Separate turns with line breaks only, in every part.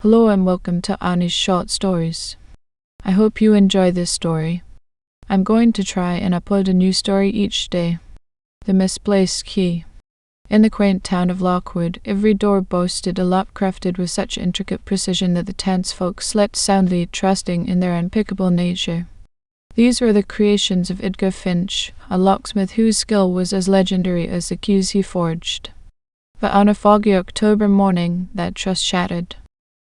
Hello and welcome to Ani's Short Stories. I hope you enjoy this story. I'm going to try and upload a new story each day. The Misplaced Key. In the quaint town of Lockwood, every door boasted a lock crafted with such intricate precision that the townsfolk slept soundly, trusting in their unpickable nature. These were the creations of Edgar Finch, a locksmith whose skill was as legendary as the keys he forged. But on a foggy October morning, that trust shattered.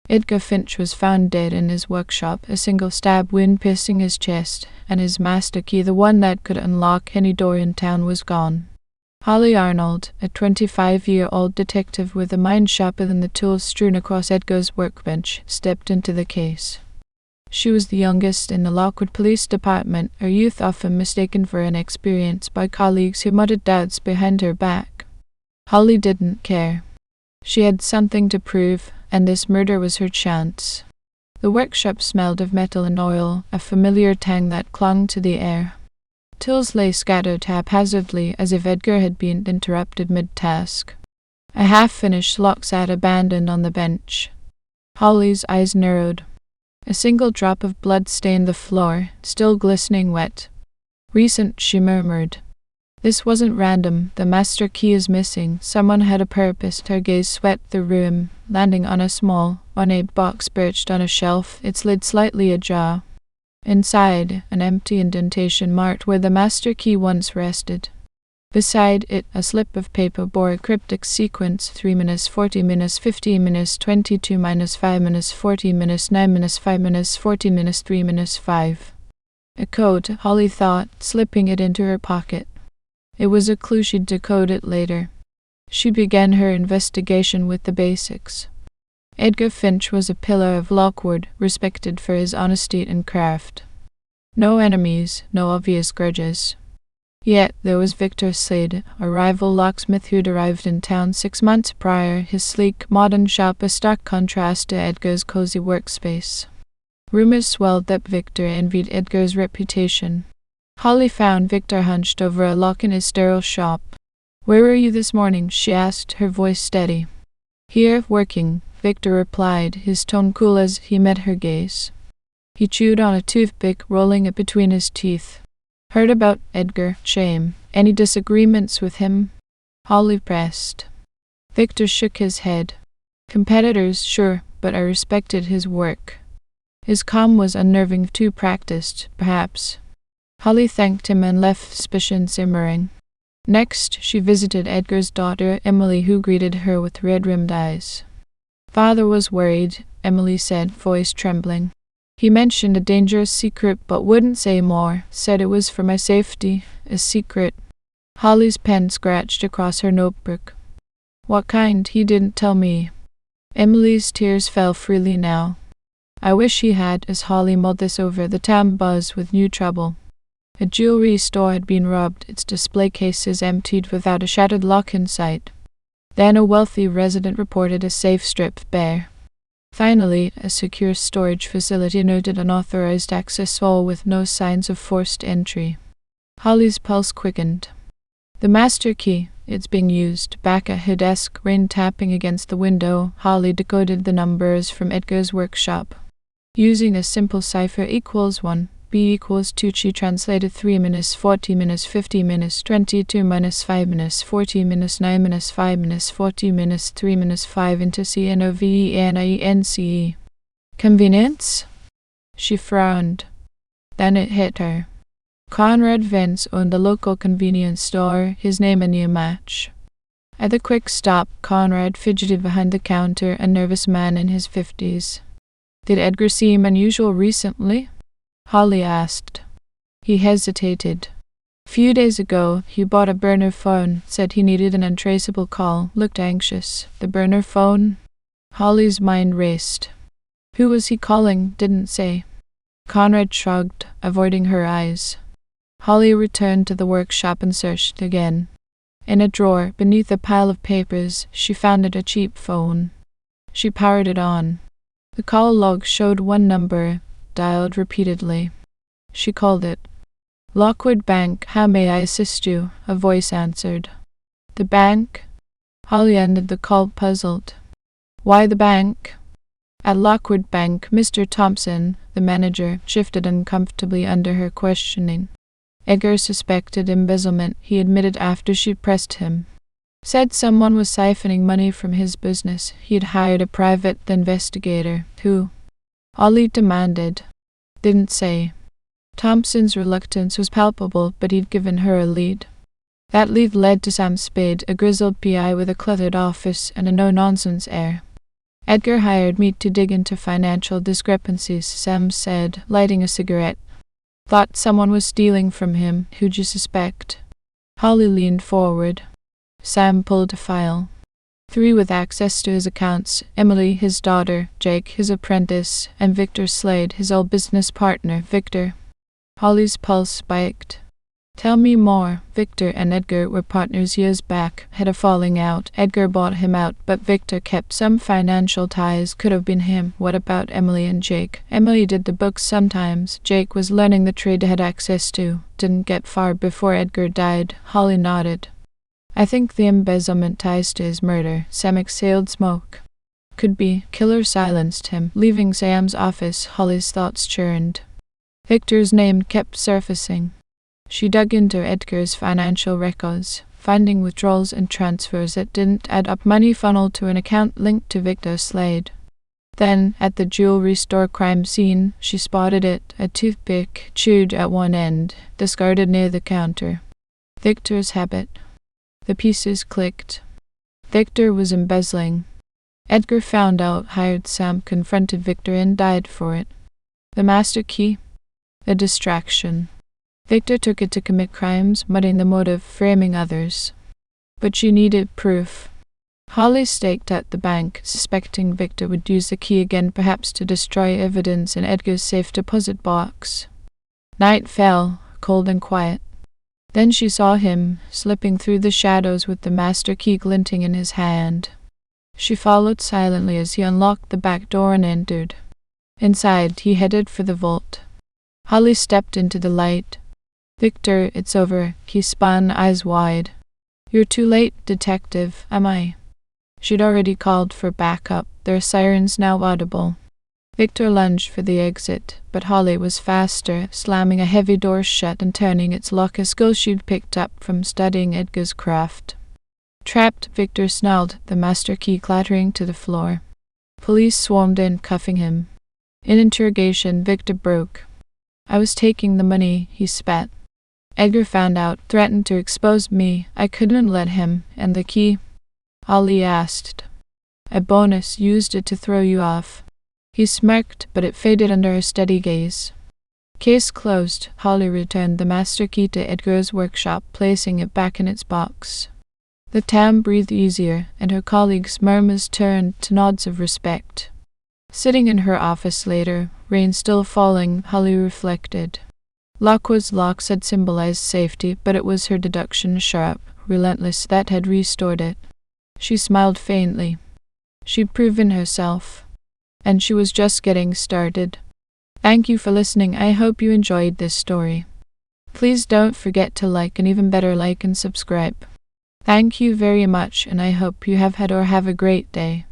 Edgar Finch was found dead in his workshop, a single stab wound piercing his chest, and his master key, the one that could unlock any door in town, was gone. Holly Arnold, a 25-year-old detective with a mind sharper than the tools strewn across Edgar's workbench, stepped into the case. She was the youngest in the Lockwood Police Department, her youth often mistaken for inexperience by colleagues who muttered doubts behind her back. Holly didn't care. She had something to prove, and this murder was her chance. The workshop smelled of metal and oil, a familiar tang that clung to the air. Tools lay scattered haphazardly as if Edgar had been interrupted mid-task. A half-finished lock sat abandoned on the bench. Holly's eyes narrowed. A single drop of blood stained the floor, still glistening wet. "Recent," she murmured. "This wasn't random. The master key is missing. Someone had a purpose." Her gaze swept the room, landing on a small, ornate box perched on a shelf, its lid slightly ajar. Inside, an empty indentation marked where the master key once rested. Beside it, a slip of paper bore a cryptic sequence: 3-40-15-20-5-40-9-5-40-3-5. A code, Holly thought, slipping it into her pocket. It was a clue she'd decode it later. She began her investigation with the basics. Edgar Finch was a pillar of Lockwood, respected for his honesty and craft. No enemies, no obvious grudges. Yet there was Victor Slade, a rival locksmith who'd arrived in town 6 months prior, his sleek, modern shop a stark contrast to Edgar's cozy workspace. Rumors swelled that Victor envied Edgar's reputation. Holly found Victor hunched over a lock in his sterile shop. "Where were you this morning?" she asked, her voice steady. "Here, working," Victor replied, his tone cool as he met her gaze. He chewed on a toothpick, rolling it between his teeth. "Heard about Edgar? Shame. Any disagreements with him?" Holly pressed. Victor shook his head. "Competitors, sure, but I respected his work." His calm was unnerving, too practiced, perhaps. Holly thanked him and left suspicion simmering. Next, she visited Edgar's daughter, Emily, who greeted her with red-rimmed eyes. "Father was worried," Emily said, voice trembling. "He mentioned a dangerous secret but wouldn't say more, said it was for my safety, a secret." Holly's pen scratched across her notebook. "What kind? He didn't tell me." Emily's tears fell freely now. "I wish he had," as Holly mulled this over, the town buzzed with new trouble. A jewelry store had been robbed, its display cases emptied without a shattered lock in sight. Then a wealthy resident reported a safe stripped bare. Finally, a secure storage facility noted unauthorized access, all with no signs of forced entry. Holly's pulse quickened. The master key, it's being used. Back at her desk, rain tapping against the window, Holly decoded the numbers from Edgar's workshop. Using a simple cipher: =1, B = 2, she translated 3-40-50-20-2-5-40-9-5-40-3-5 into CNOVENIENCE. Convenience? She frowned. Then it hit her. Conrad Vance owned the local convenience store, his name a near match. At the quick stop, Conrad fidgeted behind the counter, a nervous man in his 50s. "Did Edgar seem unusual recently?" Holly asked. He hesitated. "Few days ago, he bought a burner phone, said he needed an untraceable call, looked anxious." "The burner phone?" Holly's mind raced. "Who was he calling?" "Didn't say." Conrad shrugged, avoiding her eyes. Holly returned to the workshop and searched again. In a drawer, beneath a pile of papers, she found a cheap phone. She powered it on. The call log showed one number, dialed repeatedly. She called it. "Lockwood Bank, how may I assist you?" a voice answered. "The bank?" Holly ended the call, puzzled. "Why the bank?" At Lockwood Bank, Mr. Thompson, the manager, shifted uncomfortably under her questioning. Edgar suspected embezzlement, he admitted after she pressed him. Said someone was siphoning money from his business. He had hired a private investigator. Who? Ollie demanded. Didn't say. Thompson's reluctance was palpable, but he'd given her a lead. That lead led to Sam Spade, a grizzled PI with a cluttered office and a no-nonsense air. Edgar hired me to dig into financial discrepancies, Sam said, lighting a cigarette. Thought someone was stealing from him. Who'd you suspect? Holly leaned forward. Sam pulled a file. 3 with access to his accounts: Emily, his daughter; Jake, his apprentice; and Victor Slade, his old business partner. Victor. Holly's pulse spiked. Tell me more. Victor and Edgar were partners years back, had a falling out. Edgar bought him out, but Victor kept some financial ties. Could have been him. What about Emily and Jake? Emily did the books sometimes. Jake was learning the trade they had access to. Didn't get far before Edgar died. Holly nodded. I think the embezzlement ties to his murder. Sam exhaled smoke. Could be. Killer silenced him. Leaving Sam's office, Holly's thoughts churned. Victor's name kept surfacing. She dug into Edgar's financial records, finding withdrawals and transfers that didn't add up. Money funneled to an account linked to Victor Slade. Then, at the jewelry store crime scene, she spotted it, a toothpick, chewed at one end, discarded near the counter. Victor's habit. The pieces clicked. Victor was embezzling. Edgar found out, hired Sam, confronted Victor, and died for it. The master key? A distraction. Victor took it to commit crimes, mudding the motive, framing others. But she needed proof. Holly staked out the bank, suspecting Victor would use the key again, perhaps to destroy evidence in Edgar's safe deposit box. Night fell, cold and quiet. Then she saw him, slipping through the shadows with the master key glinting in his hand. She followed silently as he unlocked the back door and entered. Inside, he headed for the vault. Holly stepped into the light. Victor, it's over. He spun, eyes wide. You're too late, detective. Am I? She'd already called for backup, their sirens now audible. Victor lunged for the exit, but Holly was faster, slamming a heavy door shut and turning its lock, a skill she'd picked up from studying Edgar's craft. Trapped, Victor snarled, the master key clattering to the floor. Police swarmed in, cuffing him. In interrogation, Victor broke. I was taking the money, he spat. Edgar found out, threatened to expose me. I couldn't let him. And the key? Holly asked. A bonus, used it to throw you off. He smirked, but it faded under her steady gaze. Case closed. Holly returned the master key to Edgar's workshop, placing it back in its box. The town breathed easier, and her colleagues' murmurs turned to nods of respect. Sitting in her office later, rain still falling, Holly reflected. Lockwood's locks had symbolized safety, but it was her deduction, sharp, relentless, that had restored it. She smiled faintly. She'd proven herself. And she was just getting started. Thank you for listening. I hope you enjoyed this story. Please don't forget to like, and even better, like and subscribe. Thank you very much, and I hope you have had or have a great day.